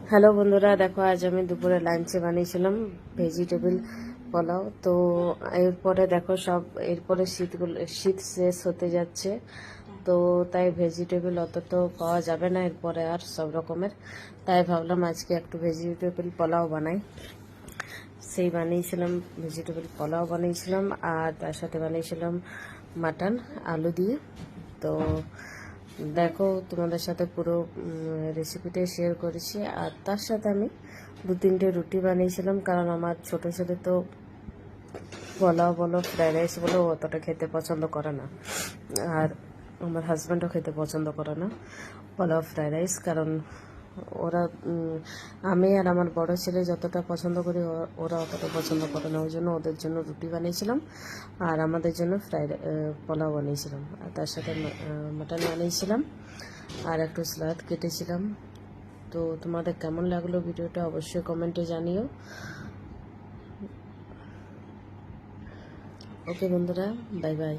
Hello বন্ধুরা, দেখো আজ আমি দুপুরে লাঞ্চে বানিয়েছিলাম ভেজিটেবল পোলাও। তো এরপরে দেখো এরপরে শীত শেষ হতে যাচ্ছে, তো তাই ভেজিটেবল অত তো পাওয়া যাবে না এরপরে আর সব রকমের। তাই ভাবলাম আজকে একটু ভেজিটেবল পোলাও বানাই। সেই বানিয়েছিলাম, ভেজিটেবল পোলাও বানিয়েছিলাম আর তার সাথে বানিয়েছিলাম মাটন আলু দিয়ে। তো দেখো তোমাদের সাথে পুরো রেসিপিটাই শেয়ার করেছি। আর তার সাথে আমি 2-3টে রুটি বানিয়েছিলাম, কারণ আমার ছোটো ছেলে তো পোলাও বলো ফ্রাইড রাইস বলো অতটা খেতে পছন্দ করে না, আর আমার হাজব্যান্ডও খেতে পছন্দ করে না পোলাও ফ্রাইড রাইস। কারণ ওরা আমি আর আমার বড় ছেলে যতটা পছন্দ করি ওরা অতটা পছন্দ করে না, ওই জন্য ওদের জন্য রুটি বানিয়েছিলাম আর আমাদের জন্য পোলাও বানিয়েছিলাম। আর তার সাথে মাটন বানিয়েছিলাম আর একটু স্যালাড কেটেছিলাম। তো তোমাদের কেমন লাগলো ভিডিওটা অবশ্যই কমেন্টে জানিও। ওকে বন্ধুরা, বাই বাই।